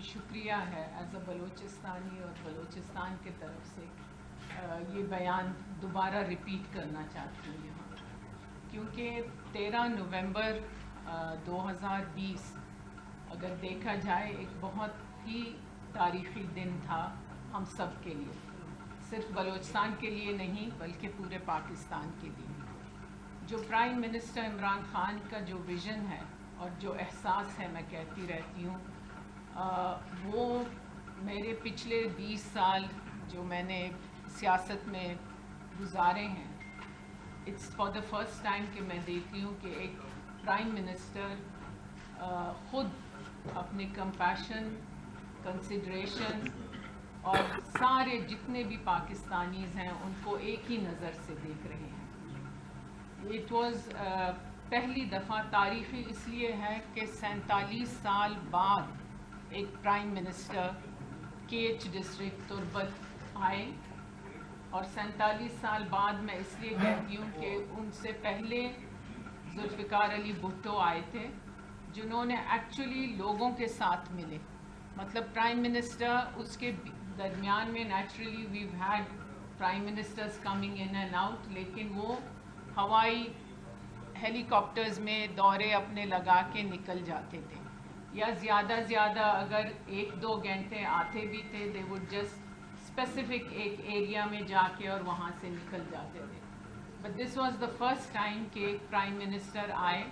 شکریہ ہے as a بلوچستانی اور بلوچستان کے طرف سے یہ بیان دوبارہ ریپیٹ کرنا چاہتی ہوں یہاں، کیونکہ 13 نومبر 2020 اگر دیکھا جائے ایک بہت ہی تاریخی دن تھا ہم سب کے لیے، صرف بلوچستان کے لیے نہیں بلکہ پورے پاکستان کے لیے۔ جو پرائم منسٹر عمران خان کا جو ویژن ہے اور جو احساس ہے، میں کہتی رہتی ہوں، وہ میرے پچھلے 20 سال جو میں نے سیاست میں گزارے ہیں، it's for the first time کہ میں دیکھتی ہوں کہ ایک پرائم منسٹر خود اپنے کمپیشن، کنسیڈریشن اور سارے جتنے بھی پاکستانیز ہیں ان کو ایک ہی نظر سے دیکھ رہے ہیں۔ اٹ واز پہلی دفعہ تاریخی اس لیے ہے کہ 47 سال بعد ایک پرائم منسٹر کے ایچ ڈسٹرکٹ تربت آئے، اور 47 سال بعد میں اس لیے کہتی ہوں کہ ان سے پہلے ذوالفقار علی بھٹو آئے تھے جنہوں نے ایکچولی لوگوں کے ساتھ ملے، مطلب پرائم منسٹر اس کے درمیان میں naturally we've had prime ministers coming in and out, لیکن وہ ہوائی ہیلی کاپٹرز میں دورے اپنے لگا کے نکل جاتے تھے، یا زیادہ اگر 1-2 گھنٹے آتے بھی تھے دے وڈ جسٹ اسپیسیفک ایک ایریا میں جا کے اور وہاں سے نکل جاتے تھے۔ But this was the first time کہ ایک پرائم منسٹر آئے،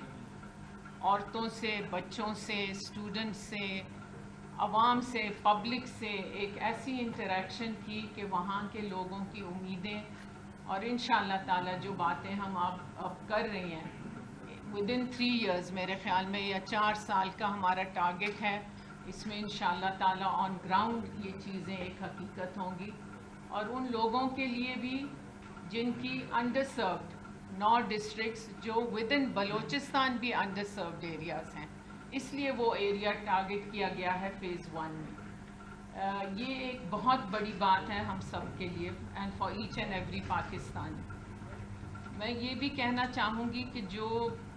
عورتوں سے، بچوں سے، اسٹوڈنٹ سے، عوام سے، پبلک سے ایک ایسی انٹریکشن کی کہ وہاں کے لوگوں کی امیدیں اور انشاءاللہ تعالی جو باتیں ہم اب کر رہے ہیں ود ان 3 ایئرز، میرے خیال میں یا 4 سال کا ہمارا ٹارگٹ ہے، اس میں انشاءاللہ تعالی آن گراؤنڈ یہ چیزیں ایک حقیقت ہوں گی، اور ان لوگوں کے لیے بھی جن کی انڈر سروڈ 9 ڈسٹرکٹس جو ود ان بلوچستان بھی انڈر سروڈ ایریاز ہیں، اس لیے وہ ایریا ٹارگٹ کیا گیا ہے فیز 1 میں۔ یہ ایک بہت بڑی بات ہے ہم سب کے لیے and for each and every Pakistani. میں یہ بھی کہنا چاہوں گی کہ جو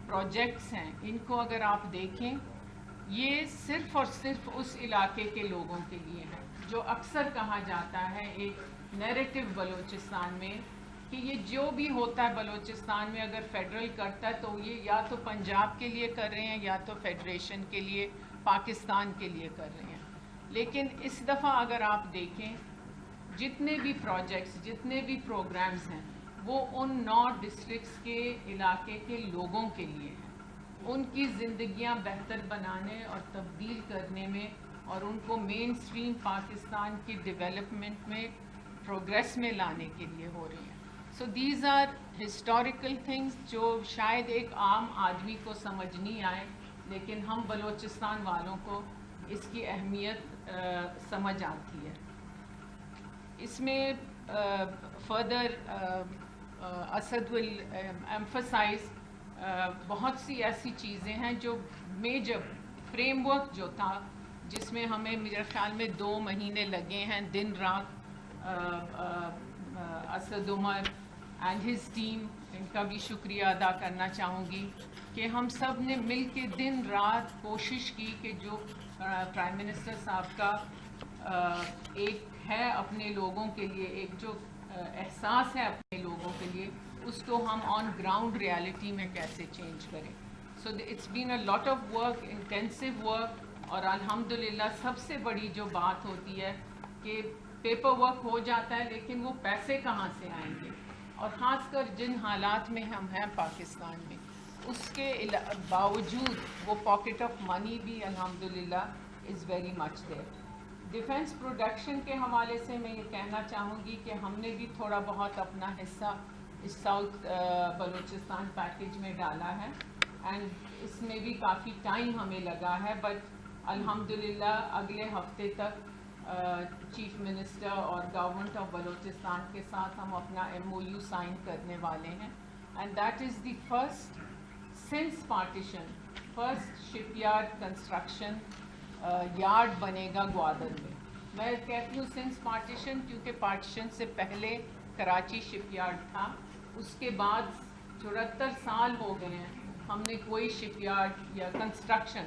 پروجیکٹس ہیں ان کو اگر آپ دیکھیں، یہ صرف اور صرف اس علاقے کے لوگوں کے لیے ہیں، جو اکثر کہا جاتا ہے ایک نیریٹو بلوچستان میں کہ یہ جو بھی ہوتا ہے بلوچستان میں اگر فیڈرل کرتا ہے تو یہ یا تو پنجاب کے لیے کر رہے ہیں یا تو فیڈریشن کے لیے، پاکستان کے لیے کر رہے ہیں۔ لیکن اس دفعہ اگر آپ دیکھیں جتنے بھی پروجیکٹس، جتنے بھی پروگرامز ہیں، وہ ان 9 ڈسٹرکٹس کے علاقے کے لوگوں کے لیے ہیں، ان کی زندگیاں بہتر بنانے اور تبدیل کرنے میں اور ان کو مین سٹریم پاکستان کی ڈیولپمنٹ میں، پروگریس میں لانے کے لیے ہو رہی ہیں۔ So these are historical things جو شاید ایک عام آدمی کو سمجھ نہیں آئے، لیکن ہم بلوچستان والوں کو اس کی اہمیت سمجھ آتی ہے۔ اس میں فردر اسد ول ایمفسائز بہت سی ایسی چیزیں ہیں جو میجر فریم ورک جو تھا، جس میں ہمیں میرے خیال میں 2 مہینے لگے ہیں دن رات، Asad Umar and his team, ان کا بھی شکریہ ادا کرنا چاہوں گی کہ ہم سب نے مل کے دن رات کوشش کی کہ جو پرائم منسٹر صاحب کا ایک ہے اپنے لوگوں کے لیے، ایک جو احساس ہے اپنے لوگوں کے لیے، اس کو ہم آن گراؤنڈ ریالٹی میں کیسے چینج کریں۔ So it's been a lot of work, intensive work, اور الحمدللہ سب سے بڑی جو بات ہوتی ہے کہ پیپر ورک ہو جاتا ہے لیکن وہ پیسے کہاں سے آئیں گے، اور خاص کر جن حالات میں ہم ہیں پاکستان میں، اس کے باوجود وہ پاکٹ آف منی بھی الحمدللہ is very much there. Defence production کے حوالے سے میں یہ کہنا چاہوں گی کہ ہم نے بھی تھوڑا بہت اپنا حصہ اس ساؤتھ بلوچستان پیکیج میں ڈالا ہے، اینڈ اس میں بھی کافی ٹائم ہمیں لگا ہے، بٹ الحمدللہ اگلے ہفتے تک چیف منسٹر اور گورنمنٹ آف بلوچستان کے ساتھ ہم اپنا MOU سائن کرنے والے ہیں، and that is the first since partition, first ship yard construction yard بنے گا گوادر میں۔ میں کہتی ہوں سنس پارٹیشن کیونکہ پارٹیشن سے پہلے کراچی شپ یارڈ تھا، اس کے بعد 74 سال ہو گئے ہیں ہم نے کوئی شپ یارڈ یا کنسٹرکشن